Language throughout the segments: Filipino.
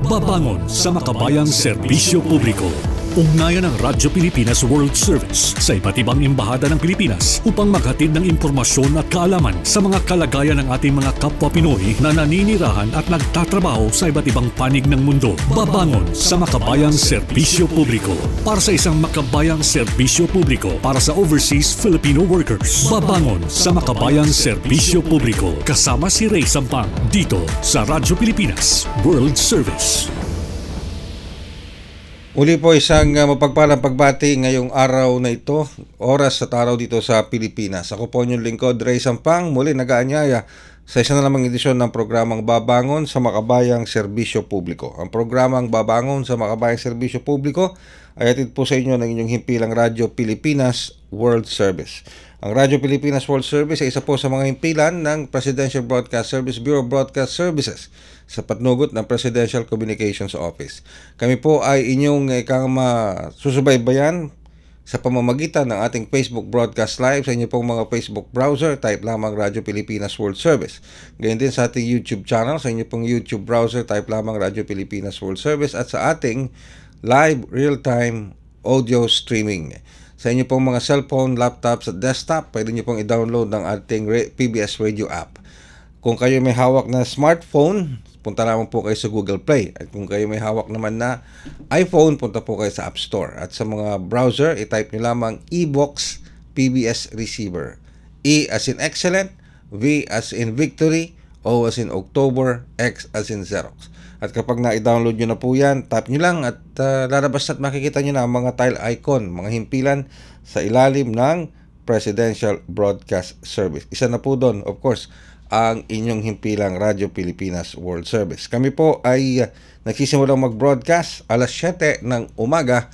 Babangon sa makabayang serbisyo publiko. Ugnayan ng Radyo Pilipinas World Service sa iba't ibang embahada ng Pilipinas upang maghatid ng impormasyon at kaalaman sa mga kalagayan ng ating mga kapwa Pinoy na naninirahan at nagtatrabaho sa iba't ibang panig ng mundo. Babangon sa makabayang serbisyo publiko para sa isang makabayang serbisyo publiko para sa overseas Filipino workers. Babangon sa makabayang serbisyo publiko kasama si Ray Sampang dito sa Radyo Pilipinas World Service. Uli po isang mapagpalang pagbati ngayong araw na ito, oras at araw dito sa Pilipinas. Ako po inyong lingkod, Ray Sampang, muli nag-aanyaya sa isa na lamang edisyon ng programang Babangon sa Makabayang Serbisyo Publiko. Ang programang Babangon sa Makabayang Serbisyo Publiko ay hatid po sa inyo ng inyong himpilang Radyo Pilipinas World Service. Ang Radyo Pilipinas World Service ay isa po sa mga himpilan ng Presidential Broadcast Service Bureau of Broadcast Services sa patnugot ng Presidential Communications Office. Kami po ay inyong susubaybayan sa pamamagitan ng ating Facebook Broadcast Live sa inyo pong mga Facebook browser. Type lamang Radyo Pilipinas World Service. Ganyan din sa ating YouTube channel. Sa inyo pong YouTube browser, type lamang Radyo Pilipinas World Service. At sa ating live real-time audio streaming. Sa inyo pong mga cellphone, laptops at desktop, pwede nyo pong i-download ng ating PBS Radio app. Kung kayo may hawak na smartphone, punta naman po kayo sa Google Play. At kung kayo may hawak naman na iPhone, punta po kayo sa App Store. At sa mga browser, i-type nyo lamang eBox PBS Receiver. E as in excellent, V as in victory, O as in October, X as in Xerox. At kapag na-download nyo na po yan, tap nyo lang at lalabas at makikita nyo na ang mga tile icon, mga himpilan sa ilalim ng Presidential Broadcast Service. Isa na po doon, of course, ang inyong himpilang Radyo Pilipinas World Service. Kami po ay nagsisimulang mag-broadcast alas 7 ng umaga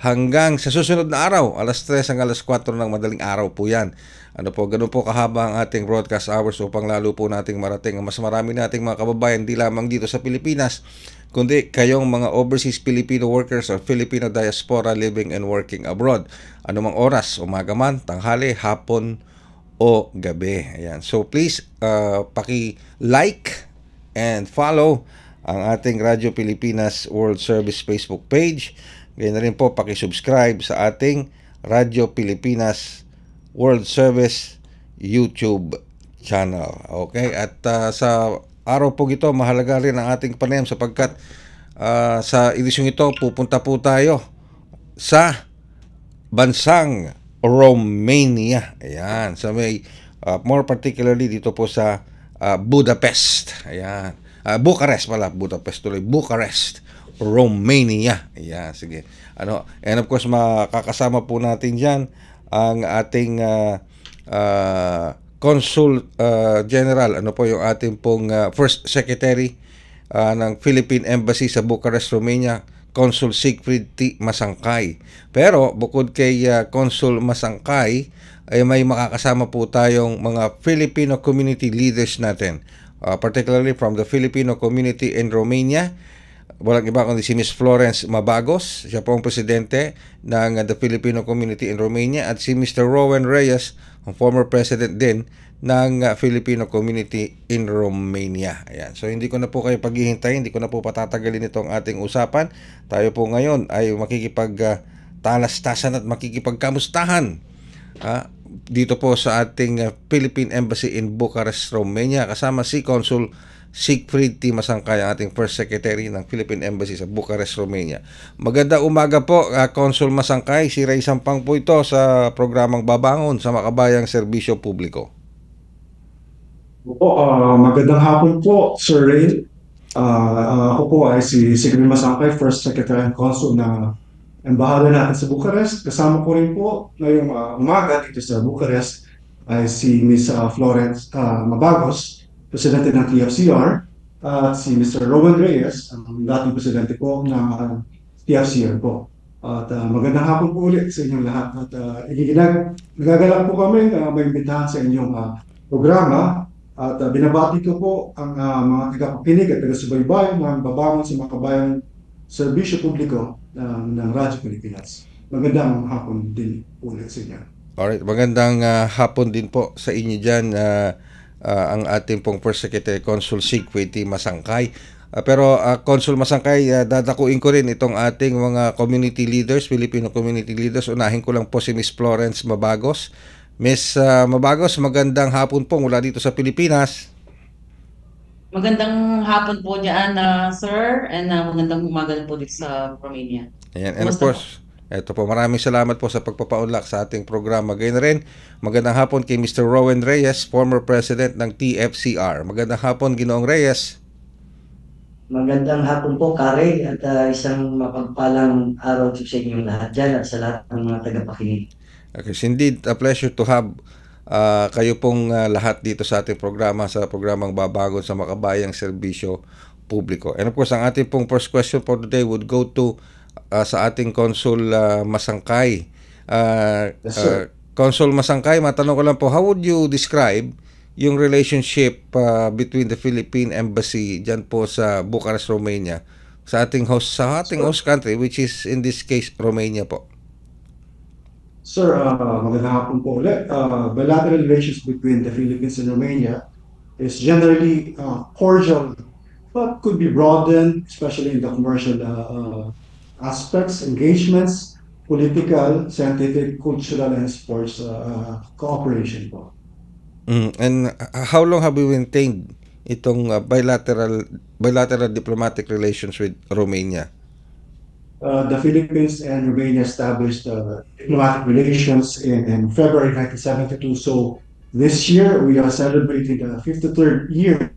hanggang sa susunod na araw, alas 3 hanggang alas 4 ng madaling araw po yan. Ganun po kahaba ang ating broadcast hours upang lalo po nating marating ang mas marami nating mga kababayan, di lamang dito sa Pilipinas, kundi kayong mga overseas Filipino workers or Filipino diaspora living and working abroad. Anumang oras, umaga man, tanghali, hapon, o gabi. Ayan. So please, paki-like and follow ang ating Radyo Pilipinas World Service Facebook page. Ganyan na rin po, paki-subscribe sa ating Radyo Pilipinas World Service YouTube channel. Okay? At sa araw po ito, mahalaga rin ang ating panayam sapagkat sa edisyong ito, pupunta po tayo sa bansang Romania. Ayan. So may, more particularly dito po sa Budapest. Ayan. Bucharest pala. Budapest tuloy. Bucharest, Romania. Ayan. Sige. And of course, makakasama po natin dyan ang ating Consul General, yung ating pong First Secretary ng Philippine Embassy sa Bucharest, Romania, Consul Siegfried T. Masangkay. Pero bukod kay Consul Masangkay, ay may makakasama po tayong mga Filipino community leaders natin, particularly from the Filipino community in Romania. Walang iba kundi si Miss Florence Mabagos, siya po ang presidente ng the Filipino community in Romania, at si Mr. Rowan Reyes, ang former president din ng Filipino community in Romania. Ayan. So hindi ko na po kayo paghihintayin, hindi ko na po patatagalin itong ating usapan. Tayo po ngayon ay makikipagtalastasan at makikipagkamustahan dito po sa ating Philippine Embassy in Bucharest, Romania, kasama si Consul Siegfried T. Masangkay, ang ating First Secretary ng Philippine Embassy sa Bucharest, Romania. Magandang umaga po, Consul Masangkay. Si Ray Sampang po ito sa programang Babangon sa Makabayang Serbisyo Publiko. Magandang hapon po, Sir Ray. Ako po ay si Siegfried Masangkay, First Secretary and Consul na embahada natin sa Bucharest. Kasama ko rin po ngayong umaga dito sa Bucharest ay si Ms. Florence Mabagos, Presidente ng TFCR, at si Mr. Rowan Reyes, ang dating Presidente po ng TFCR po. At magandang hapon po ulit sa inyong lahat. At nagagalak po kami may imbitahan sa inyong programa. At binabati ko po ang mga tagapakinig at taga-subaybay ng Babangon sa Makabayang Serbisyo Publiko ng Radyo Pilipinas. Magandang hapon din ulit sa inyo. Alright, magandang hapon din po sa inyo dyan, ang ating pong First Secretary Consul Siegfried T. Masangkay. Pero Consul Masangkay, dadakuin ko rin itong ating mga community leaders, Filipino community leaders. Unahin ko lang po si Miss Florence Mabagos. Miss Mabagos, magandang hapon po mula dito sa Pilipinas. Magandang hapon po dyan, sir, and magandang umaga po dito sa Romania. Ayan. And of course, eto po, maraming salamat po sa pagpapaunlak sa ating programa. Gayun rin, magandang hapon kay Mr. Rowan Reyes, former president ng TFCR. Magandang hapon, Ginoong Reyes. Magandang hapon po, Kare, at isang mapagpalang araw sa inyong lahat dyan at sa lahat ng mga tagapakinig. Okay, it's indeed a pleasure to have kayo pong lahat dito sa ating programa, sa programang Babangon sa Makabayang Serbisyo Publiko. And of course, ang ating pong first question for today would go to sa ating Consul Masangkay. Yes, sir. Consul Masangkay, matanong ko lang po, how would you describe yung relationship between the Philippine Embassy dyan po sa Bucharest, Romania, sa ating host country, which is in this case Romania po? Sir, magandang hapon po ulit. Bilateral relations between the Philippines and Romania is generally cordial, but could be broadened, especially in the commercial aspects, engagements, political, scientific, cultural, and sports cooperation po. And how long have we maintained itong bilateral diplomatic relations with Romania? The Philippines and Romania established diplomatic relations in February 1972. So this year we are celebrating the 53rd year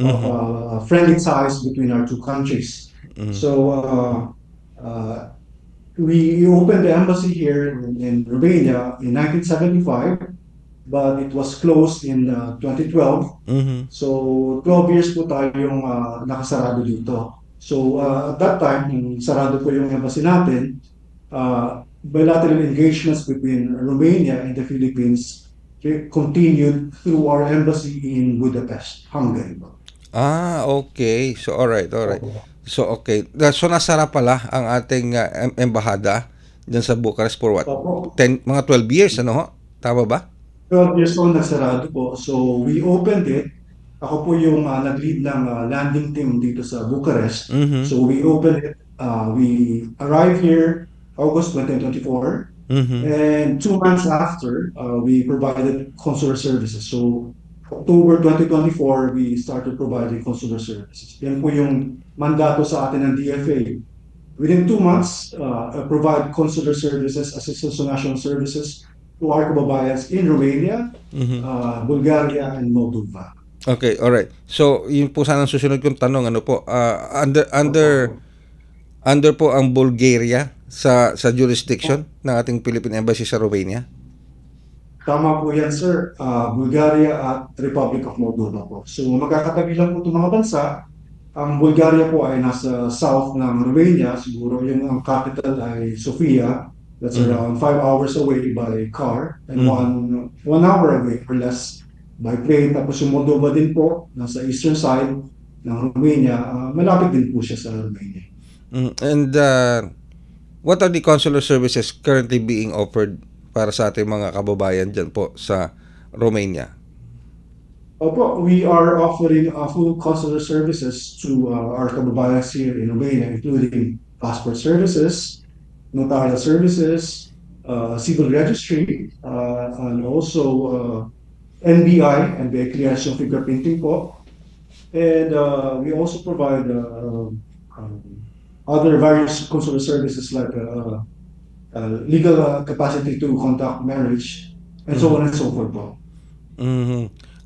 of friendly ties between our two countries. So we opened the embassy here in Romania in 1975. But it was closed in 2012. So 12 years po tayong nakasarado dito. So at that time, nung sarado po yung embassy natin, bilateral engagements between Romania and the Philippines continued through our embassy in Budapest, Hungary. Okay. So alright. So okay. So nasara pala ang ating embahada dyan sa Bucharest for what? Opo. Mga 12 years, ano ho? Tama ba? 12 years old nagsarado po. So we opened it. Ako po yung nag-lead ng landing team dito sa Bucharest. So we opened it. We arrived here August 2024. And 2 months after, we provided consular services. So October 2024, we started providing consular services. Yan po yung mandato sa atin ng DFA. Within 2 months, provide consular services, assistance to national services, to our kababayans in Romania, Bulgaria, and Moldova. Okay, alright. So, yun po sana ang susunod kong tanong, ano po, under po ang Bulgaria sa jurisdiction ng ating Philippine Embassy sa Romania? Tama po yan, sir. Bulgaria at Republic of Moldova po. So, magkakatabi lang po itong mga bansa. Ang Bulgaria po ay nasa south ng Romania. Siguro yung ang capital ay Sofia. That's around 5 hours away by car and 1 hour away or less by plane. Tapos yung Moldova din po, nasa eastern side ng Romania, malapit din po siya sa Romania. And what are the consular services currently being offered para sa ating mga kababayan dyan po sa Romania? Opo, we are offering full consular services to our kababayans here in Romania, including passport services, notarial services, civil registry, and also NBI clearance yung fingerprinting po. And we also provide other various consular services like legal capacity to conduct marriage, and so on and so forth po.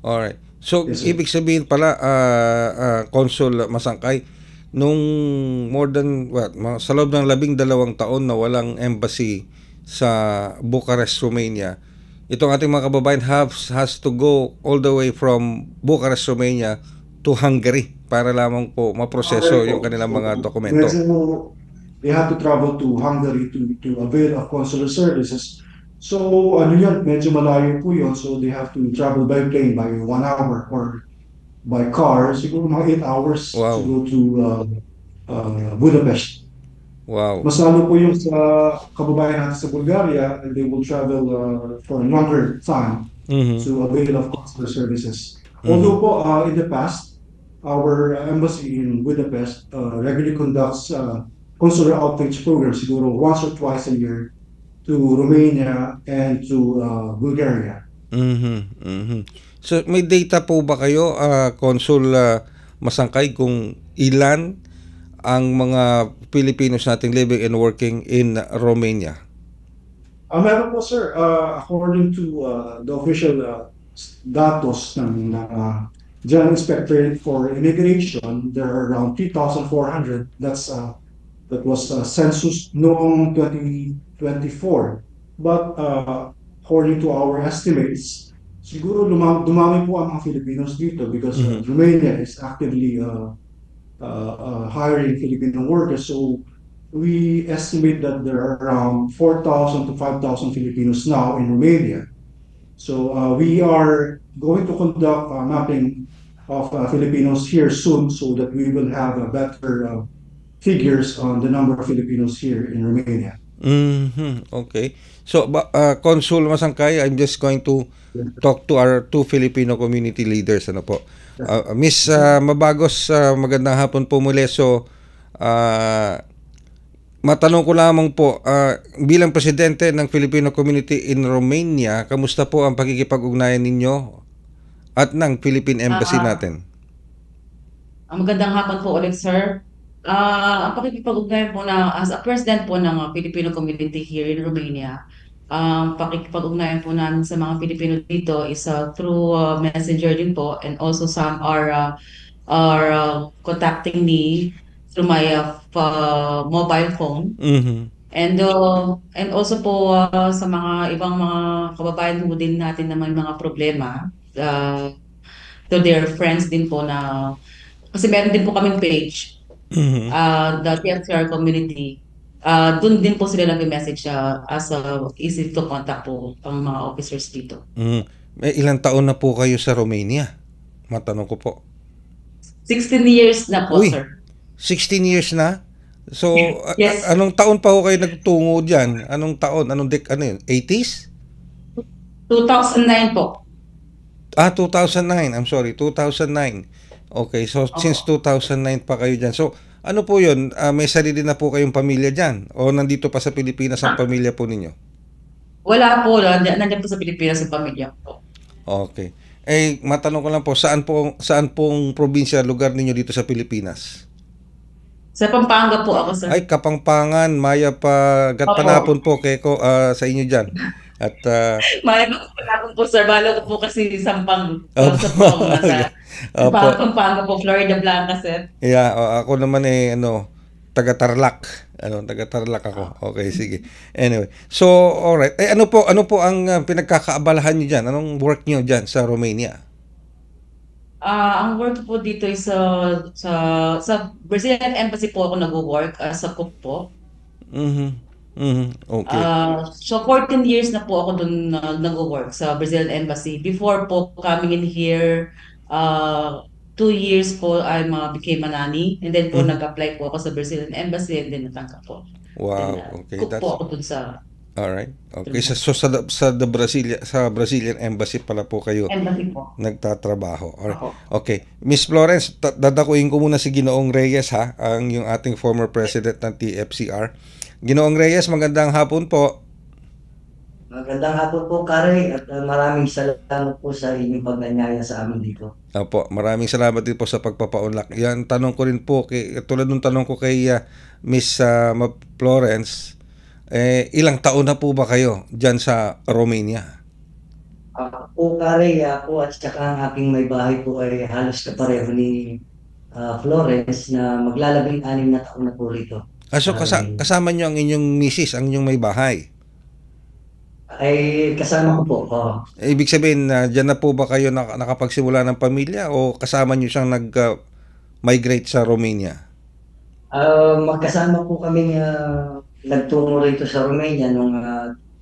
Alright. So, Yes, sir. ibig sabihin pala, Consul Masangkay, nung more than, sa loob ng 12 taon na walang embassy sa Bucharest, Romania, itong ating mga kababayan has to go all the way from Bucharest, Romania to Hungary para lamang po maproseso yung kanilang mga dokumento. Medyo, they have to travel to Hungary to avail of consular services. So, ano yun, medyo malayo po yun. So, they have to travel by plane by 1 hour or by car, siguro mga 8 hours Wow. to go to Budapest. Wow. Mas lalo po yung sa kababayan natin sa Bulgaria, they will travel for a longer time to avail of consular services. Although po, in the past, our embassy in Budapest regularly conducts consular outreach programs siguro once or twice a year to Romania and to Bulgaria. Mhm, mhm. So may data po ba kayo, Consul Masangkay, kung ilan ang mga Filipinos nating living and working in Romania? Meron po sir, according to the official datos ng General Inspectorate for Immigration, there are around 3,400. That was census noong 2024. But according to our estimates, siguro dumami po ang mga Filipinos dito because Romania is actively hiring Filipino workers. So we estimate that there are around 4,000 to 5,000 Filipinos now in Romania. So we are going to conduct a mapping of Filipinos here soon so that we will have a better figures on the number of Filipinos here in Romania. Okay. So, Consul Masangkay, I'm just going to talk to our two Filipino community leaders. Ano po? Miss Mabagos, magandang hapon po muli. So, matanong ko lamang po, bilang presidente ng Filipino community in Romania, kamusta po ang pakikipag-ugnayan ninyo at ng Philippine Embassy natin? Magandang hapon po ulit, sir. Ang pakikipag-ugnayan po as a president po ng Filipino community here in Romania, pakikipag-ugnayan po namin sa mga Pilipino dito is through messenger din po, and also some are contacting me through my mobile phone. And also po sa mga ibang mga kababayan po din natin na may mga problema, to their friends din po na, kasi meron din po kaming page, the TFCR community. Doon din po sila nag-message as easy to contact po ang mga officers dito. May ilang taon na po kayo sa Romania? Matanong ko po. 16 years na po, sir. 16 years na? So, Yes. Anong taon pa ho kayo nagtungo dyan? Anong taon? Ano yun? 80s? 2009 po. 2009. I'm sorry, 2009. Okay, so since 2009 pa kayo dyan. So, ano po yun? May sarili na po kayong pamilya dyan? O nandito pa sa Pilipinas ang pamilya po ninyo? Wala po. Nandiyan po sa Pilipinas ang pamilya po. Okay. Matanong ko lang po, saan pong probinsya, lugar ninyo dito sa Pilipinas? Sa Pampanga po ako, sir. Ay, Kapampangan, Maya pa, gatpanapon po, Keko, sa inyo dyan. At, Mayroon po, sir. Balo ko po kasi Sampang. Opo. Sa Pampanga po, Florida Blanca, sir. Yeah, ako naman taga-Tarlac. Taga-Tarlac ako. Okay, sige. Anyway, so alright. Ano po ang pinagkakaabalahan niyo diyan? Anong work niyo diyan sa Romania? Ang work po dito is sa Brazilian Embassy po ako nag-work as a cook po. Okay. So 14 years na po ako dun nag-work sa Brazilian Embassy. Before po coming in here, 2 years po I became a nanny, and then po nag-apply po ako sa Brazilian Embassy, and then natanggap po. Wow, Then, okay. cook po ako dun sa Alright. Okay, sa Brazilian Embassy pala po kayo embassy po. nagtatrabaho. Alright. Okay. Miss Florence, dadakuin ko muna si Ginoong Reyes yung ating former president ng TFCR. Ginoong Reyes, magandang hapon po. Magandang hapon po, Kare, at maraming salamat po sa inyong pag-anyaya sa amin dito. Opo, maraming salamat din po sa pagpapaunlak. Yan, tanong ko rin po, tulad ng tanong ko kay Miss Florence, ilang taon na po ba kayo dyan sa Romania? Po, Kare, ako at saka ang aking may bahay po ay halos kapareho ni Florence na maglalabing-6 na taon na po rito. So kasama nyo ang inyong misis, ang inyong may bahay? Ay kasama ko po. Ibig sabihin, dyan na po ba kayo nakapagsimula ng pamilya o kasama nyo siyang nag-migrate sa Romania? Magkasama po kami nagtungo rito sa Romania noong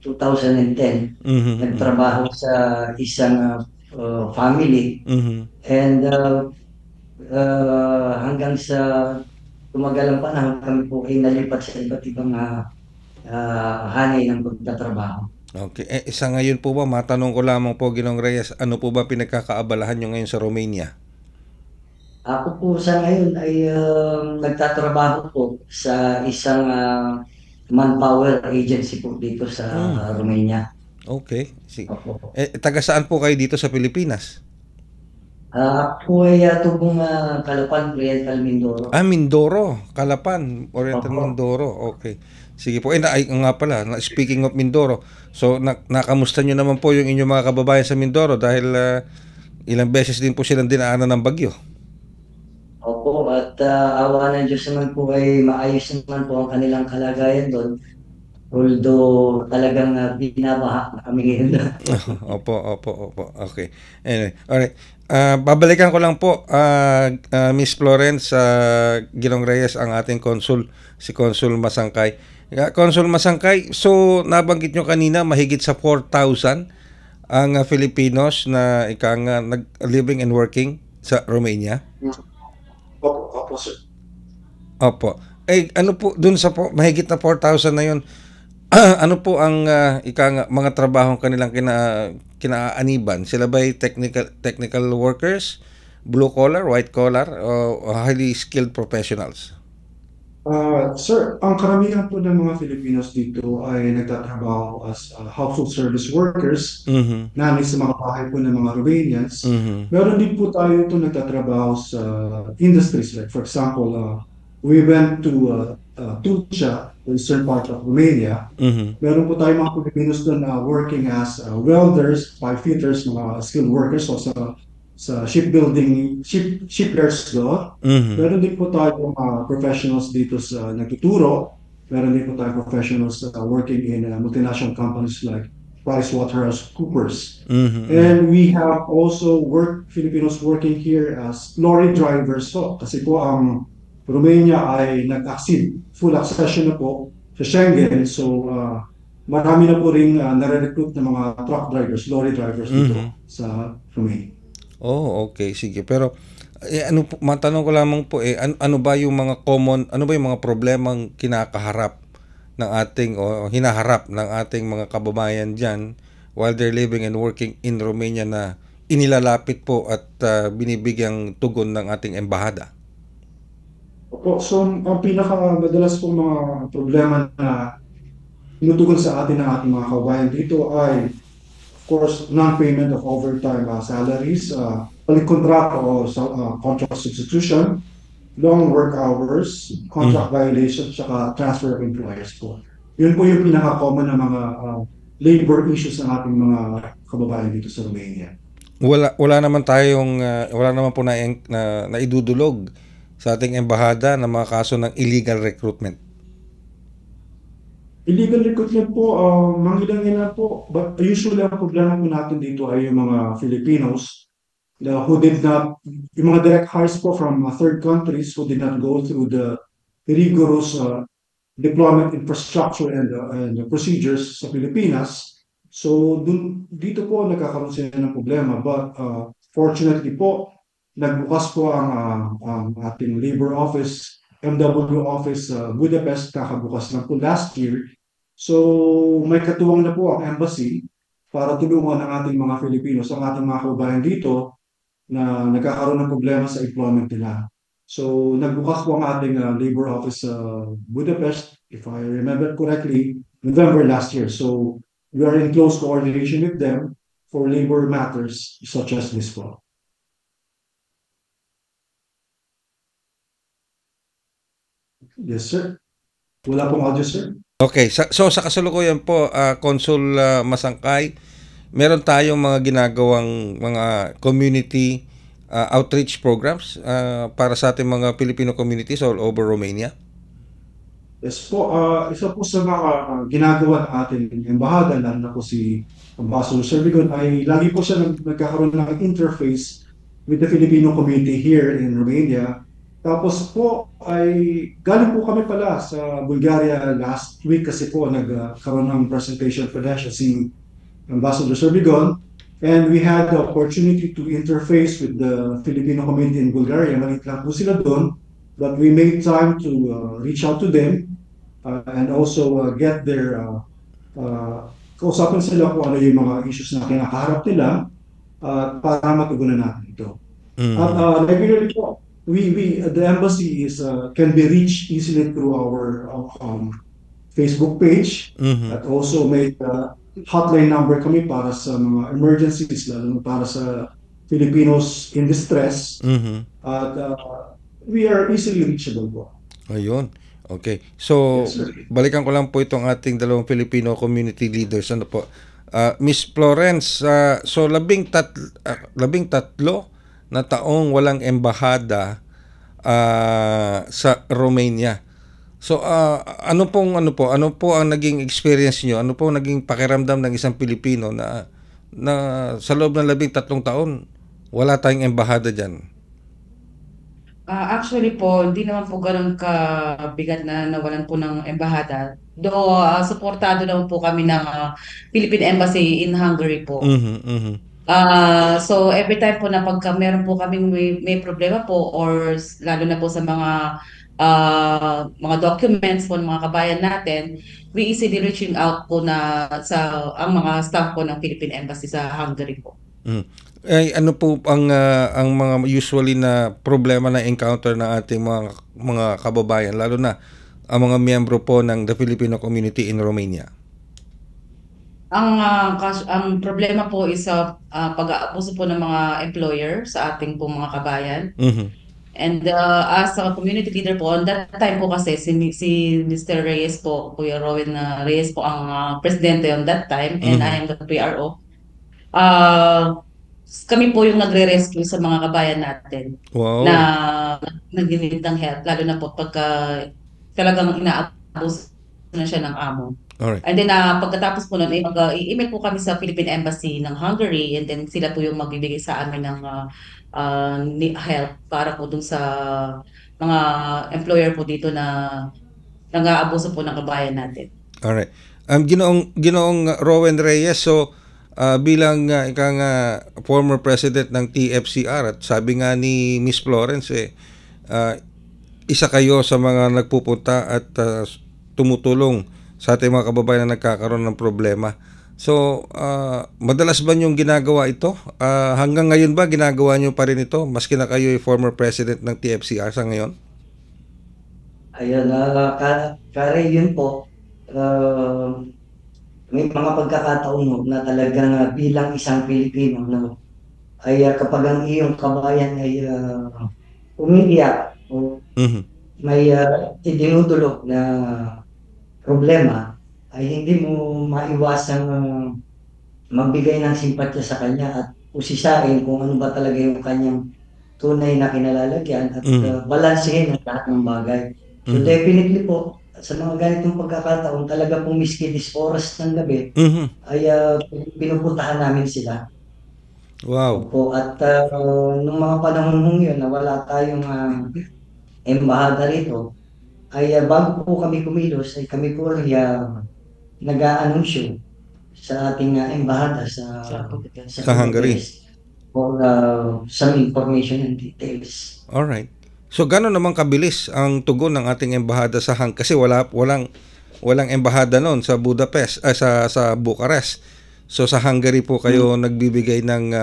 2010. Nagtrabaho sa isang family. And hanggang sa tumagal ang panahon, kami po ay nalipat sa iba't ibang hanay ng pagtatrabaho. Okay. Isa ngayon po ba, matanong ko lamang po, Ginoong Reyes, ano po ba pinagkakaabalahan nyo ngayon sa Romania? Ako po sa ngayon ay nagtatrabaho po sa isang manpower agency po dito sa Hmm, Romania. okay. Sige. Opo. Taga saan po kayo dito sa Pilipinas? Ako ay tubong Calapan, Oriental Mindoro. Mindoro, Calapan, Oriental Opo. Mindoro. Okay. Sige po. Nga pala, speaking of Mindoro, so nakamusta nyo naman po yung inyong mga kababayan sa Mindoro dahil ilang beses din po silang dinaanan ng bagyo. Opo, at awa ng Diyos naman po ay maayos naman po ang kanilang kalagayan doon. Although talagang binabaha na kami ngayon. Opo, opo, opo. Okay. Anyway, alright. Babalikan ko lang po, Miss Florence Gilong Reyes, ang ating consul, si Consul Masangkay. Consul Masangkay, so nabanggit nyo kanina mahigit sa 4,000 ang Filipinos na living and working sa Romania. Opo, sir. Opo. Ano po dun sa mahigit na 4,000 na yun? Ano po ang mga trabahong kanilang kinaaniban? Sila ba'y technical workers, blue collar, white collar, o highly skilled professionals? Sir, ang karamihan po ng mga Filipinos dito ay nagtatrabaho as household service workers, Mhm. namin sa mga bahay po ng mga Romanians. Mhm. Meron din po tayo ito nagtatrabaho sa industries. Like for example, we went to Tulcea, the eastern part of Romania. Mhm. Meron po tayo mga Filipinos doon working as welders, pipefitters, mga skilled workers o sa shipbuilding, shipyards doon. Mhm. Meron din po tayo mga professionals dito sa nagtuturo. Meron din po tayo professionals working in multinational companies like PricewaterhouseCoopers. Mhm. And we have also Filipinos working here as lorry drivers po. Kasi po ang Romania ay nag-accede, full accession na po sa Schengen. So marami na po rin nare-recruit ng mga truck drivers, lorry drivers dito sa Romania. Oh, okay, sige. Pero matanong ko lamang po ano ba yung mga problemang kinakaharap ng ating o hinaharap ng ating mga kababayan diyan while they're living and working in Romania na inilalapit po at binibigyang tugon ng ating embahada? Opo, so ang pinakamadalas po mga problema na tinutugon sa atin ng ating mga kababayan dito ay of course, non-payment of overtime salaries, palit-kontrata o contract substitution, long work hours, contract violations, saka transfer of employers po. Yun po yung pinaka-common na mga labor issues ng ating mga kababayan dito sa Romania. Wala naman po na idudulog sa ating embahada na mga kaso ng illegal recruitment. Illegal recruitment po, mangilang-ilan po. But usually ang problema po natin dito ay yung mga Filipinos who did not, yung mga direct hires po from third countries who did not go through the rigorous deployment infrastructure and procedures sa Pilipinas. So dito po nagkakaroon sila ng problema. But fortunately po, nagbukas po ang ating labor office, MW office Budapest, kakabukas lang po last year. So may katuwang na po ang embassy para tulungan ang ating mga Filipinos, ang ating mga kababayan dito na nagkakaroon ng problema sa employment nila. So nagbukas po ang ating labor office sa Budapest, if I remember correctly, November last year. So we are in close coordination with them for labor matters such as this po. Yes, sir. Wala pong audio, sir. Okay, so sa kasalukuyan po, Consul Masangkay, meron tayong mga ginagawang mga community outreach programs para sa ating mga Filipino communities all over Romania? Yes po, isa po sa mga ginagawa ng ating embahada, lalo na po si Ambassador Servigon, ay lagi po siya nagkakaroon ng interface with the Filipino community here in Romania. Tapos po ay galing po kami pala sa Bulgaria last week kasi po nagkaroon ng presentation pa siya si Ambassador Servigon, and we had the opportunity to interface with the Filipino community in Bulgaria. Maliit lang po sila doon, but we made time to reach out to them and also get their kausapin sila kung ano yung mga issues na kinakaharap nila para matugunan natin ito. At regularly po, the embassy can be reached easily through our Facebook page. At also may hotline number kami para sa mga emergencies, lalo na para sa Filipinos in distress. At we are easily reachable po. Ayun. Okay. So, Yes, sir. balikan ko lang po itong ating dalawang Filipino community leaders. Ano po? Miss Florence, so 13 na taong walang embahada sa Romania. So, ano po ang naging experience niyo? Ano po ang naging pakiramdam ng isang Pilipino na sa loob ng 13 taon wala tayong embahada diyan? Actually po, hindi naman po ganun kabigat na nawalan po ng embahada. Though, suportado naman po kami ng Philippine Embassy in Hungary po. So every time po na pagka meron po kaming may problema po or lalo na po sa mga documents po ng mga kabayan natin, we easily reaching out po na sa ang mga staff po ng Philippine Embassy sa Hungary po. Ay, ano po ang mga usually na problema na encounter ng ating mga kababayan, lalo na ang mga miyembro po ng the Filipino community in Romania? Ang problema po is pag-aabuso po ng mga employer sa ating po mga kabayan. And as a community leader po, on that time po kasi si Mr. Reyes po, Kuya Rowan Reyes po ang presidente on that time, and I am the PRO. Kami po yung nagre-rescue sa mga kabayan natin. Wow. Na nag-need ng help, lalo na po pagka talagang inaabuso na siya ng amo. Alright. And then pagkatapos po nun, i-email po kami sa Philippine Embassy ng Hungary, and then sila po yung magbibigay sa amin ng help para po dun sa mga employer po dito na nang-aabuso po ng kabayan natin. Alright. Ginoong Rowan Reyes, so bilang ikang former president ng TFCR, at sabi nga ni Miss Florence, isa kayo sa mga nagpupunta at tumutulong sa ating mga kababayan na nagkakaroon ng problema. So, madalas ba niyong ginagawa ito? Hanggang ngayon ba ginagawa niyo pa rin ito? Maski na kayo ay former president ng TFCR sa ngayon? Ayun, kare yun po. May mga pagkakataon na talagang bilang isang Pilipino ay kapag ang iyong kabayan ay umiiyak o may idinudulog na problema, ay hindi mo maiwasang magbigay ng simpatya sa kanya at usisain kung ano ba talaga yung kanyang tunay na kinalalagyan at balansehin ang lahat ng bagay. So definitely po, sa mga ganitong pagkakataon, talaga pong miski this oras ng gabi, ay pinupuntahan namin sila. Wow. Opo, at nung mga panahon yun na wala tayong embahada rito, ay bago po kami kumilos, ay kami po ay nag-aanunsyo sa ating embahada sa Hungary for some information and details. Alright. So gano'n naman kabilis ang tugon ng ating embahada sa Hungary, kasi walang embahada noon sa Budapest, sa Bucharest. So sa Hungary po kayo nagbibigay ng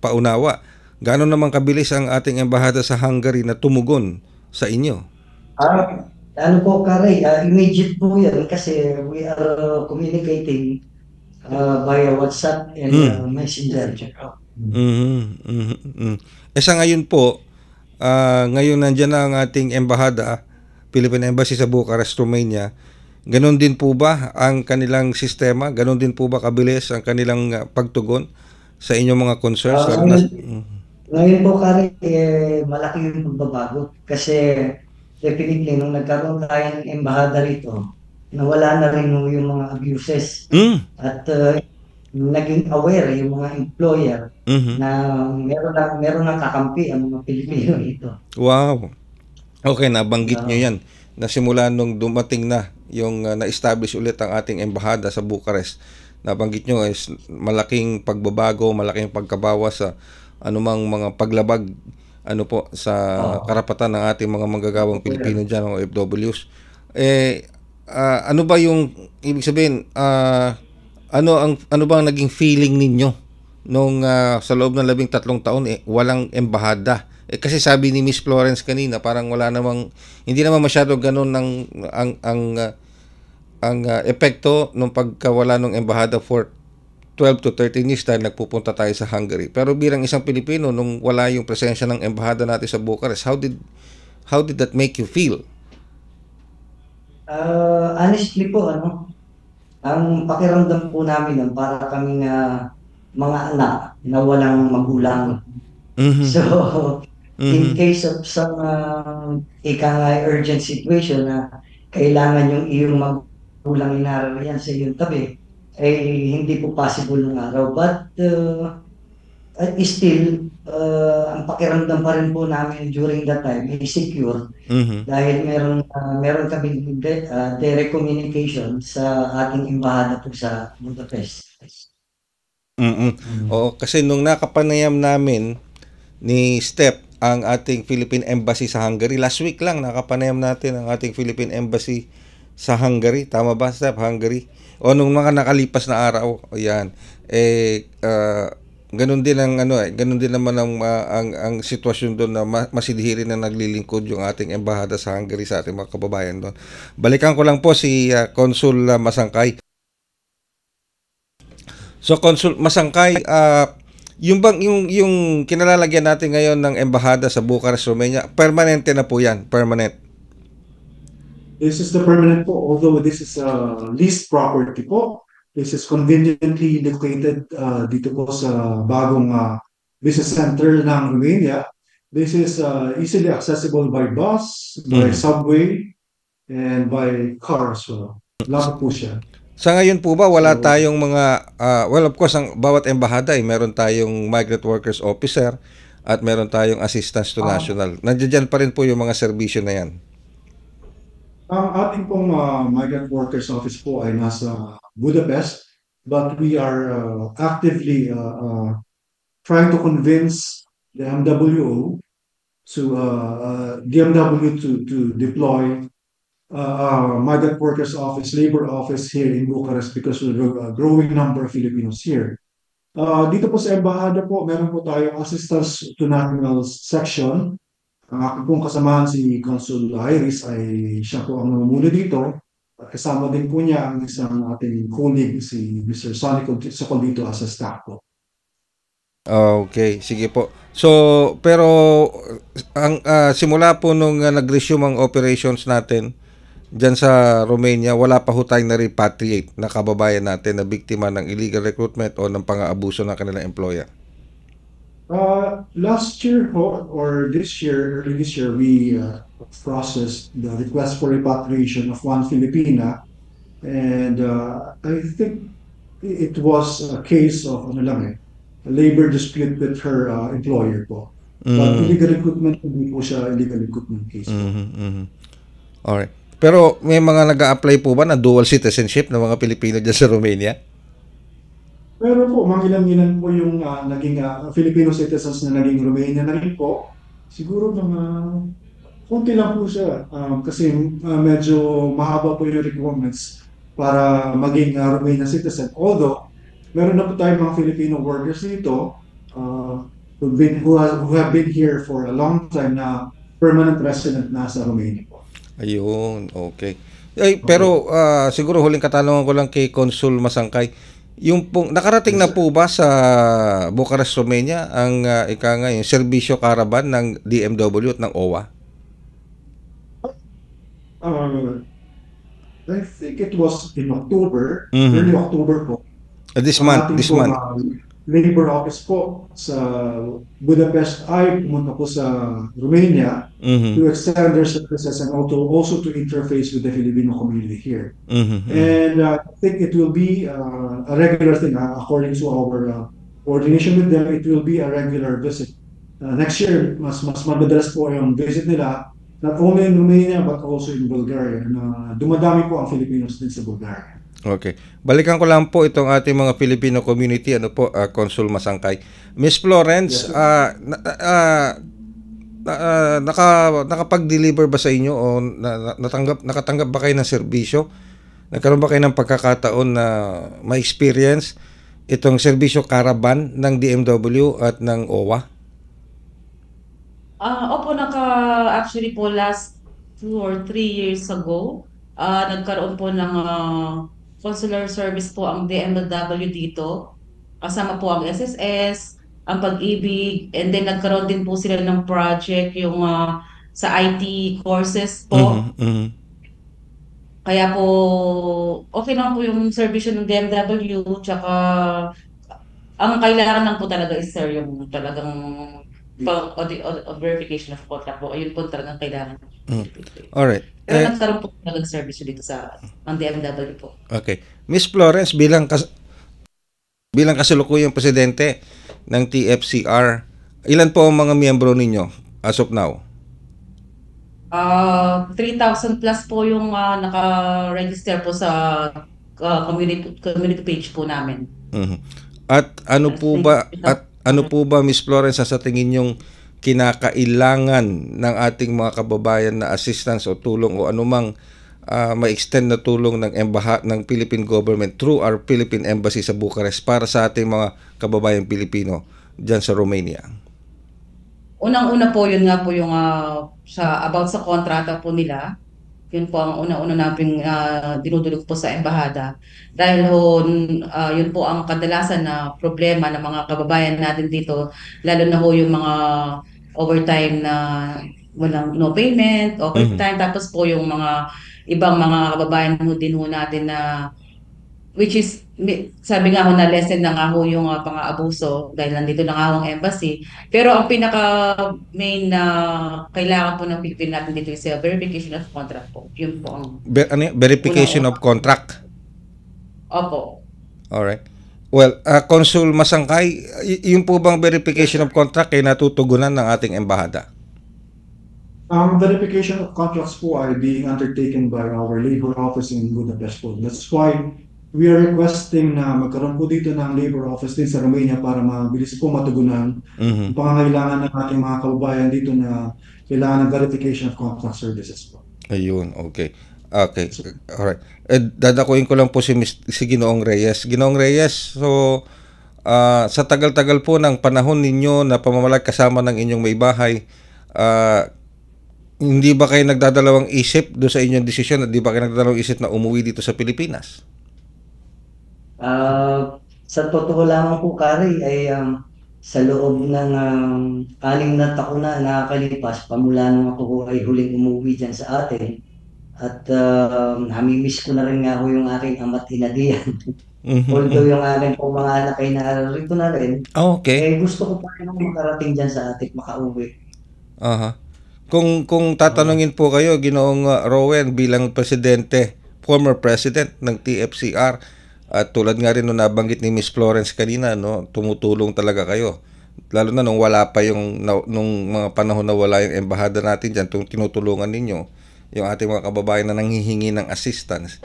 paunawa. Gano'n naman kabilis ang ating embahada sa Hungary na tumugon sa inyo? Ano po, Kare, immediate po yan kasi we are communicating via WhatsApp and Messenger. Sa ngayon po, ngayon nandiyan na ang ating embahada, Philippine Embassy sa Bucharest, Romania. Ganon din po ba ang kanilang sistema? Ganon din po ba kabilis ang kanilang pagtugon sa inyong mga concerns? Ngayon po, Kare, malaki yung pagbabago kasi definitely nung nagkaroon tayo ng embahada rito, nawala na rin yung mga abuses at naging aware yung mga employer na meron ng kakampi ang mga Pilipino ito. Wow. Okay, nabanggit nyo yan. Na simula nung dumating na yung na-establish ulit ang ating embahada sa Bucharest, nabanggit nyo is malaking pagbabago, malaking pagkabawas sa anumang mga paglabag sa karapatan ng ating mga manggagawang Pilipino dyan, o OFWs. Ano ba yung ibig sabihin, ano bang naging feeling ninyo nung sa loob ng 13 taon walang embahada Kasi sabi ni Miss Florence kanina, parang hindi naman masyado ganun ang epekto nung pagkawala ng embahada for 12 to 13 years dahil nagpupunta tayo sa Hungary. Pero bilang isang Pilipino, nung wala yung presensya ng embahada natin sa Bucharest, how did that make you feel? Honestly po, ang pakiramdam po namin nun, para kaming mga anak na walang magulang. So, in case of some urgent situation na kailangan yung iyong magulang inararayan sa iyong tabi, hindi po possible ng araw. But still, ang pakiramdam pa rin po namin during that time ay secure dahil meron kami direct communication sa ating embahada po sa Budapest. Oo, kasi nung nakapanayam namin ni Step ang ating Philippine Embassy sa Hungary, last week lang nakapanayam natin ang ating Philippine Embassy sa Hungary. Tama ba, Step? Hungary? O nung mga nakalipas na araw, ayan. Ganun din naman ang sitwasyon doon na masidhirin na naglilingkod yung ating embahada sa Hungary sa ating mga kababayan doon. Balikan ko lang po si Consul Masangkay. So Consul Masangkay, yung kinalalagyan natin ngayon ng embahada sa Bucharest, Romania, permanente na po yan, permanent. This is the permanent po, although this is leased property po. This is conveniently located dito po sa bagong business center ng Romania. This is easily accessible by bus, by subway, and by car as well. Lapit po siya. Sa ngayon po ba, wala tayong mga, well of course, ang bawat embahada meron tayong migrant workers officer at meron tayong assistance to national. Nandiyan pa rin po yung mga serbisyo na yan. Ang ating pong migrant workers office po ay nasa Budapest, but we are actively trying to convince the MWO to deploy migrant workers office, labor office here in Bucharest because of a growing number of Filipinos here. Dito po sa embahada po, meron po tayong assistance to national section. Ang aking pong kasamahan si Consul Iris ay siya po ang namumuno dito. Kasama din po niya ang isang ating colleague, si Mr. Sonny Socolito as a staff po. Okay, sige po. So, pero ang simula po nung nag-resume ang operations natin dyan sa Romania, wala pa ho tayong na-repatriate na kababayan natin na biktima ng illegal recruitment o ng pang-aabuso ng kanilang employer. Last year or early this year, we processed the request for repatriation of one Filipina, and I think it was a case of a labor dispute with her employer po. But illegal recruitment, hindi po siya illegal recruitment case po. Alright. Pero may mga nag-a-apply po ba na dual citizenship ng mga Pilipino dyan sa Romania? Pero po, mangilan-ngilan po yung naging Filipino citizens na naging Romanian na rin po. Siguro mga konti lang po siya kasi medyo mahaba po yung requirements para maging Romanian citizen. Although, meron na po tayong mga Filipino workers dito who have been here for a long time na permanent resident na sa Romania po. Ayun, okay. Pero siguro huling katanungan ko lang kay Consul Masangkay. Yung nakarating na po ba sa Bucharest, Romania ang yung serbisyo caravan ng DMW at ng OWA? I think it was in October, early October po. This month. Labor office po sa Budapest ay pumunta po sa Romania to extend their services and also to interface with the Filipino community here. And I think it will be a regular thing according to our coordination with them. It will be a regular visit. Next year, mas madalas po yung visit nila, not only in Romania but also in Bulgaria. Dumadami po ang Filipinos din sa Bulgaria. Okay. Balikan ko lang po itong ating mga Filipino community, Consul Masangkay. Miss Florence, nakapag-deliver ba sa inyo o nakatanggap ba kayo ng serbisyo? Nagkaroon ba kayo ng pagkakataon na ma-experience itong serbisyo caravan ng DMW at ng OWA? Opo, actually po last 2 or 3 years ago, nagkaroon po ng consular service po ang DMW dito. Kasama po ang SSS, ang Pag-ibig, and then nagkaroon din po sila ng project yung sa IT courses po. Kaya po, okay lang po yung service ng DMW, tsaka ang kailangan lang po talaga is sir yung talagang verification of contract po. Ayun po talagang kailangan. Alright. Pero nagkaroon po talagang service dito sa ang DMW po. Okay. Miss Florence, bilang kasalukuyang presidente ng TFCR, ilan po ang mga miyembro ninyo as of now? 3,000 plus po yung naka-register po sa community page po namin. At ano po ba Miss Florence sa tingin yung kinakailangan ng ating mga kababayan na assistance o tulong o anumang ma-extend na tulong ng Philippine government through our Philippine Embassy sa Bucharest para sa ating mga kababayan Pilipino dyan sa Romania? Unang-una po, yun nga po yung about sa kontrata po nila. Yun po ang una-una nating dinudulog po sa embahada. Dahil yun po ang kadalasan na problema ng mga kababayan natin dito, lalo na yung mga overtime na walang no payment, overtime, tapos po yung mga ibang mga kababayan din natin na which is, sabi nga na lesson na nga yung pang-aabuso dahil nandito na nga ang embassy. Pero ang pinaka-main na kailangan po ng Pilipino natin dito is verification of contract po. Yun po ang... verification of contract? Opo. Alright. Well, Consul Masangkay, yung po bang verification of contract ay natutugunan ng ating embahada? Ang verification of contracts po ay being undertaken by our labor office in Budapest po. That's why we are requesting na magkaroon po dito ng labor office din sa Romania para mabilis po matugunan ang pangangailangan ng ating mga kababayan dito na kailangan ng verification of contract services po. Ayun, okay. Okay, alright. Dadakuin ko lang po si Ginoong Reyes. Ginoong Reyes, so sa tagal-tagal po ng panahon ninyo na pamamalag kasama ng inyong may bahay, hindi ba kayo nagdadalawang isip do sa inyong desisyon at di ba kayo nagdadalawang isip na umuwi dito sa Pilipinas? Sa totoo lamang po, Kari, ay sa loob ng 6 na taon na nakakalipas, pamula nung ako ay huling umuwi dyan sa atin, at namimiss ko na rin nga yung aking ama't ina diyan. Although yung aking pong mga anak ay narito na rin, okay. Gusto ko pa rin makarating dyan sa atin, makauwi. Kung tatanungin po kayo, Ginoong Rowen, bilang former president ng TFCR, at tulad nga rin nung nabanggit ni Miss Florence kanina, no, tumutulong talaga kayo. Lalo na nung wala pa nung mga panahon na wala yung embahada natin dyan, tinutulungan ninyo yung ating mga kababayan na nanghihingi ng assistance.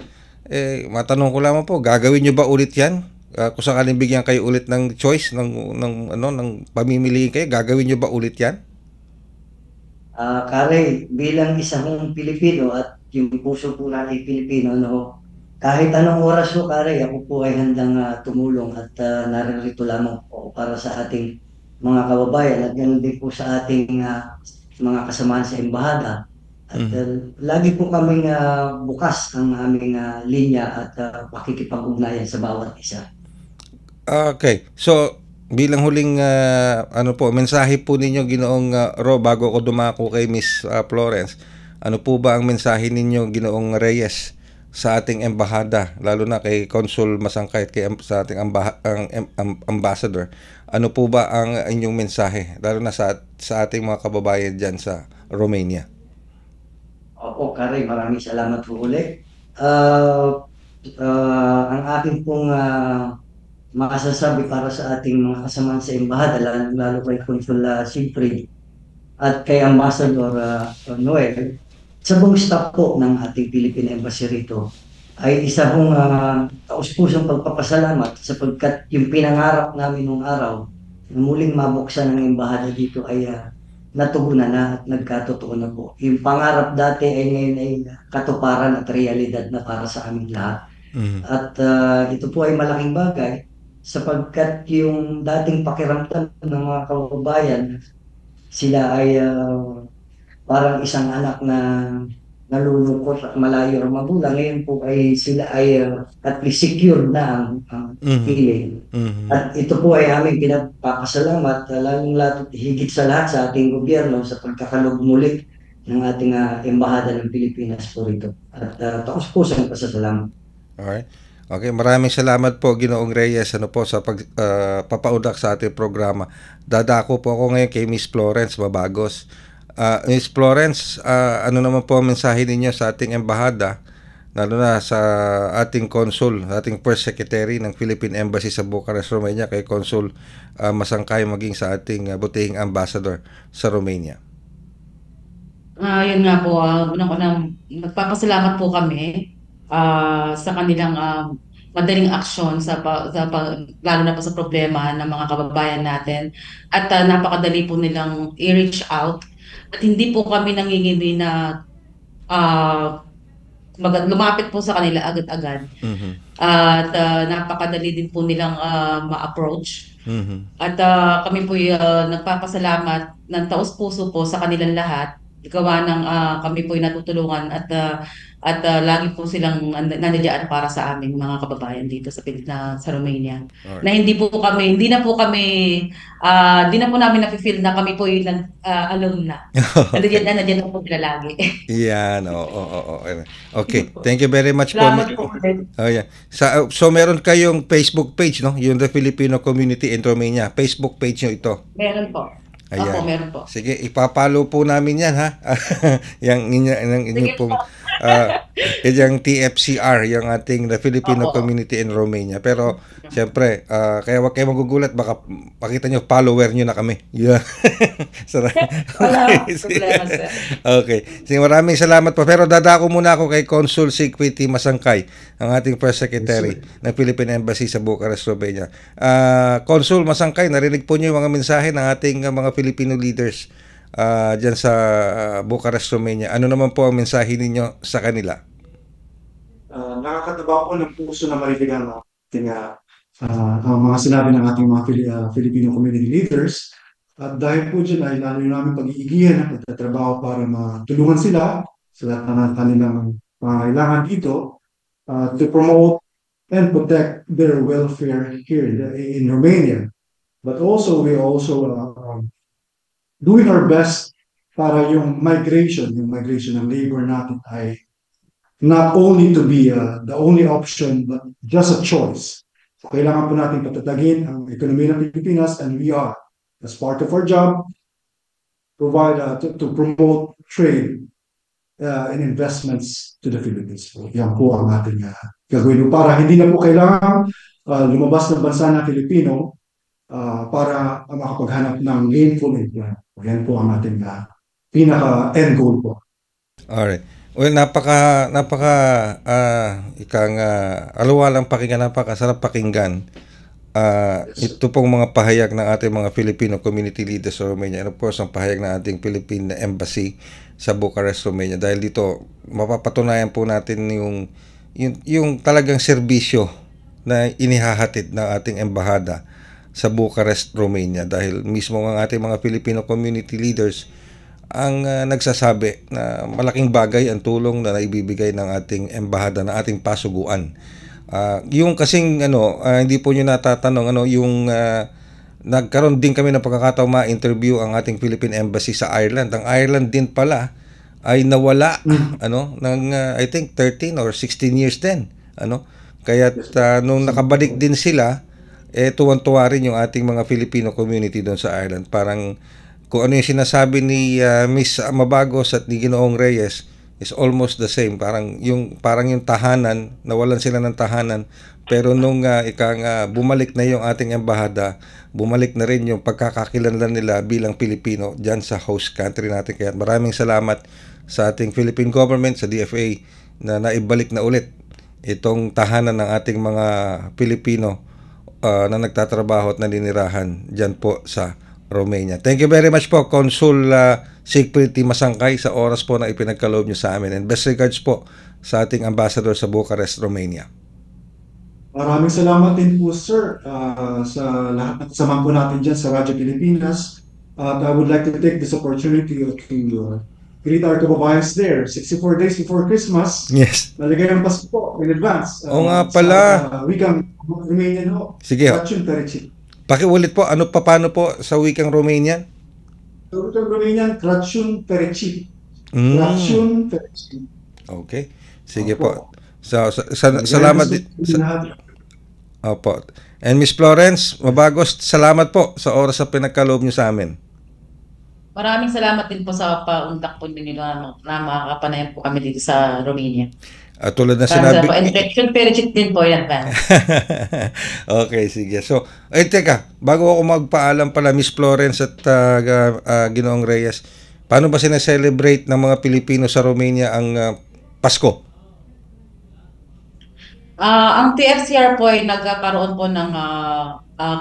Matanong ko lamang po, gagawin nyo ba ulit yan? Kung sakaling bigyan kayo ulit ng choice, ng pamimiliin kayo, gagawin nyo ba ulit yan? Kare, bilang isang Pilipino at yung puso po natin Pilipino, kahit anong oras po, Kare, ako po ay handang tumulong at naririto lamang po para sa ating mga kababayan at ganoon din po sa ating mga kasamahan sa embahada. At lagi po kaming bukas ang aming linya at pakikipag-ugnayan sa bawat isa. Okay. So, bilang huling mensahe po ninyo, Ginoong Ro, bago ko dumako kay Miss Florence, ano po ba ang mensahe ninyo, Ginoong Reyes, sa ating embahada, lalo na kay Consul Masangkay at sa ating ambassador? Ano po ba ang inyong mensahe, lalo na sa ating mga kababayan dyan sa Romania? Opo, Kare, maraming salamat po ulit. Ang aking pong masasabi para sa ating mga kasamahan sa embahada, lalo kay Consul Siegfried at kay Ambassador Noel, sa buong staff po ng ating Philippine Embassy rito, ay isa hong taus-pusong pagpapasalamat sapagkat yung pinangarap namin nung araw na muling mabuksan ng embahada dito ay natugunan na at nagkatotoo na po. Yung pangarap dati ay ngayon ay katuparan at realidad na para sa aming lahat. At ito po ay malaking bagay sapagkat yung dating pakiramdam ng mga kababayan sila ay parang isang anak na nalulungkot at malayo ang magulang. Ngayon po ay sila ay at least secure na ang feeling. At ito po ay aming pinagpapasalamat, lalong lahat higit sa lahat sa ating gobyerno sa pagkakalog muli ng ating embahada ng Pilipinas po rito. At taos-pusang pasasalamat. Alright. Okay, maraming salamat po Ginoong Reyes po sa papaudak sa ating programa. Dadako po ako ngayon kay Miss Florence Mabagos. Miss Florence, ano naman po ang mensahe ninyo sa ating embahada, lalo na sa ating consul, ating first secretary ng Philippine Embassy sa Bucharest, Romania, kay Consul Masangkay, maging sa ating butihing ambassador sa Romania? Yun nga po, unang-unang nagpapasalamat po kami sa kanilang madaling aksyon lalo na po sa problema ng mga kababayan natin. At napakadali po nilang i-reach out. At hindi po kami nangingindi na lumapit po sa kanila agad-agad. At napakadali din po nilang ma-approach. At kami po nagpapasalamat ng taos-puso po sa kanilang lahat. Gawa ng kami po natutulungan at lagi po silang nandiyan para sa aming mga kababayan dito sa Romania. Alright. Na hindi na po namin na-feel na kami po yung alone na. Nandiyan po sila lagi. Yan, oo. Okay, thank you very much po. Salamat po ulit. Oh, yeah. So meron kayong Facebook page, no? Yung The Filipino Community in Romania. Facebook page nyo ito. Meron po. Ayan. Opo, meron po. Sige, ipapalo po namin yan, ha? Yung inyo pong yung TFCR, yung ating The Filipino Community in Romania. Pero siyempre, kaya wag kayo magugulat, baka pakita nyo, follower nyo na kami. Yeah. Okay. Sige, maraming salamat po. Pero dadako muna ako kay Consul Sigpiti Masangkay, ang ating First Secretary ng Philippine Embassy sa Bucharest, Romania. Consul Masangkay, narinig po nyo yung mga mensahe ng ating mga Filipino leaders dyan sa Bucharest, Romania. Ano naman po ang mensahe ninyo sa kanila? Nakakataba po ng puso na marinig ang mga sinabi ng ating mga Filipino community leaders. At dahil po dyan ay lalo namin pag-iigihan at pagtatrabaho para matulungan sila sa lahat ng kanilang pangangailangan dito to promote and protect their welfare here in Romania. But also, we doing our best para yung migration ng labor natin ay not only to be the only option, but just a choice. So, kailangan po natin patatagin ang ekonomiya ng Pilipinas, and we are, as part of our job, provide to promote trade and investments to the Philippines. So, yan po ang ating gagawin para hindi na po kailangan lumabas ng bansa ng Pilipino para makapaghanap ng gainful employment. Yan po ang ating pinaka-end goal po. Alright. Well, napaka aluwalang pakinggan, napakasarap pakinggan. Ito pong mga pahayag ng ating mga Filipino community leaders sa Romania. And of course, ang pahayag ng ating Philippine Embassy sa Bucharest, Romania. Dahil dito, mapapatunayan po natin yung talagang serbisyo na inihahatid ng ating embahada sa Bucharest, Romania, dahil mismo ang ating mga Filipino community leaders ang nagsasabi na malaking bagay ang tulong na naibibigay ng ating embahada, ng ating pasuguan. Yung kasing hindi po nyo natatanong yung nagkaroon din kami ng pagkakataon ma-interview ang ating Philippine Embassy sa Ireland. Ang Ireland din pala ay nawala ng I think 13 or 16 years din. Kaya nung nakabalik din sila, tuwan-tuwa rin yung ating mga Filipino community doon sa Ireland. Parang kung ano yung sinasabi ni Miss Mabagos at ni Ginoong Reyes is almost the same. Parang yung tahanan, nawalan sila ng tahanan. Pero nung bumalik na yung ating embahada, bumalik na rin yung pagkakakilanlan nila bilang Pilipino dyan sa host country natin. Kaya maraming salamat sa ating Philippine government, sa DFA, na naibalik na ulit itong tahanan ng ating mga Pilipino na nagtatrabaho at naninirahan dyan po sa Romania. Thank you very much po, Consul Sigpiti Masangkay, sa oras po na ipinagkaloob nyo sa amin. And best regards po sa ating ambassador sa Bucharest, Romania. Maraming salamat din po, sir, sa lahat ng kasama po natin dyan sa Radyo Pilipinas. I would like to take this opportunity to greet our kababayans there. 64 days before Christmas. Yes. Nalagay ang Pasko po in advance. Oo nga pala. Wikang Romanian ho. Sige. Crăciun fericit. Pakiulit po, paano po sa wikang Romanian? Sa wikang Romanian, Crăciun fericit. Crăciun fericit. Okay. Sige po. So, salamat. Opo. And Miss Florence Mabagos, salamat po sa oras na pinagkaloob niyo sa amin. Maraming salamat din po sa paundak po ninyo na makakapanayan po kami dito sa Romania. Tulad na sinabi. And Crăciun fericit din po yan, man. Okay, sige. So, teka, bago ako magpaalam pala, Miss Florence at Ginoong Reyes, paano ba sineselebrate ng mga Pilipino sa Romania ang Pasko? Ang TFCR po ay nagkaroon po ng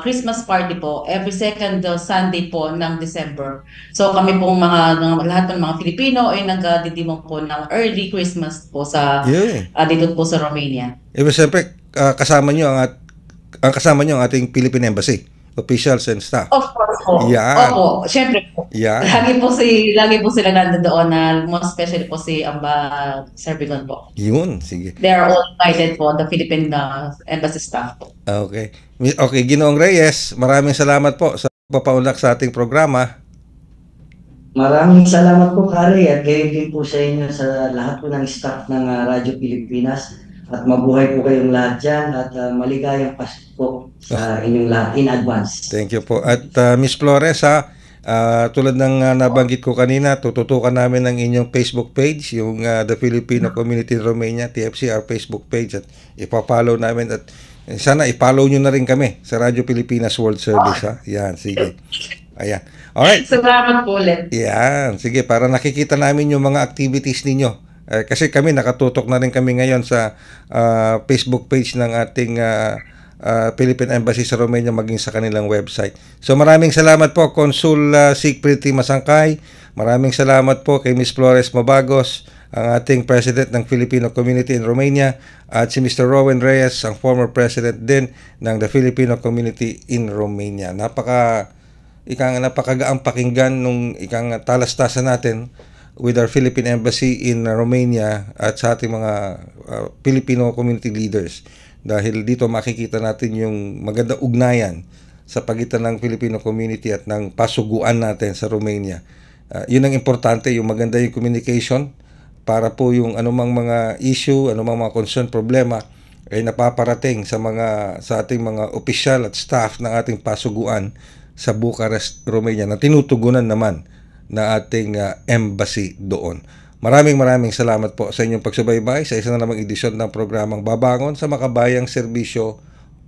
Christmas party po every second Sunday po ng December. So kami pong lahat ng mga Filipino ay nagdidimong po ng early Christmas po sa dito po sa Romania. Siyempre, kasama nyo ang ating Philippine Embassy, officials and staff. Of course po. Yan. Opo, syempre po. Yan. Lagi po sila nandoon na most especially po si Sir Bigon po. Yun, sige. They are all invited po, the Philippine Embassy staff po. Okay. Okay, Ginoong Reyes, maraming salamat po sa papaunlak sa ating programa. Maraming salamat po, Kari, at gayon din po sa inyo sa lahat po ng staff ng Radyo Pilipinas. At mabuhay po kayong lahat dyan at maligayang Pasko po sa inyong lahat in advance. Thank you po. At Miss Flores, tulad ng nabanggit ko kanina, tututukan namin ang inyong Facebook page, yung The Filipino Community in Romania, TFCR Facebook page, at ipapollow namin at sana i-follow nyo na rin kami sa Radyo Pilipinas World Service. Ha? Yan, sige. Ayan. Alright. Salamat po ulit. Yan, sige, para nakikita namin yung mga activities ninyo. Kasi kami, nakatutok na rin kami ngayon sa Facebook page ng ating Philippine Embassy sa Romania, maging sa kanilang website. So maraming salamat po, Consul Siegfried T. Masangkay. Maraming salamat po kay Miss Flores Mabagos, ang ating President ng Filipino Community in Romania, at si Mr. Rowan Reyes, ang former President din ng the Filipino Community in Romania. Napakagaang pakinggan nung talastasan natin with our Philippine Embassy in Romania at sa ating mga Filipino community leaders. Dahil dito makikita natin yung magandang ugnayan sa pagitan ng Filipino community at ng pasuguan natin sa Romania. Yun ang importante, yung maganda yung communication para po yung anumang mga issue, anumang mga concern, problema ay napaparating sa ating mga opisyal at staff ng ating pasuguan sa Bucharest, Romania, na tinutugunan naman na ating embassy doon. Maraming salamat po sa inyong pagsubaybay sa isa na namang edisyon ng programang Babangon sa Makabayang Serbisyo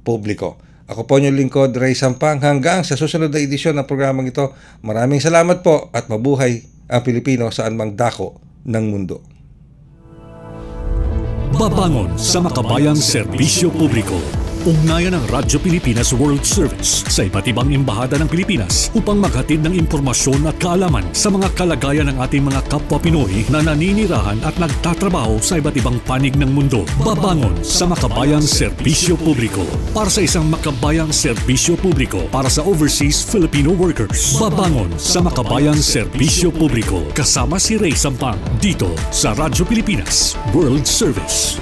Publiko. Ako po inyong lingkod, Ray Sampang. Hanggang sa susunod na edisyon ng programang ito, maraming salamat po at mabuhay ang Pilipino saan mang dako ng mundo. Babangon sa Makabayang Serbisyo Publiko. Ugnayan ng Radyo Pilipinas World Service sa iba't ibang embahada ng Pilipinas upang maghatid ng impormasyon at kaalaman sa mga kalagayan ng ating mga kapwa Pinoy na naninirahan at nagtatrabaho sa iba't ibang panig ng mundo. Babangon sa Makabayang Serbisyo Publiko para sa isang Makabayang Serbisyo Publiko para sa overseas Filipino workers. Babangon sa Makabayang Serbisyo Publiko kasama si Ray Sampang dito sa Radyo Pilipinas World Service.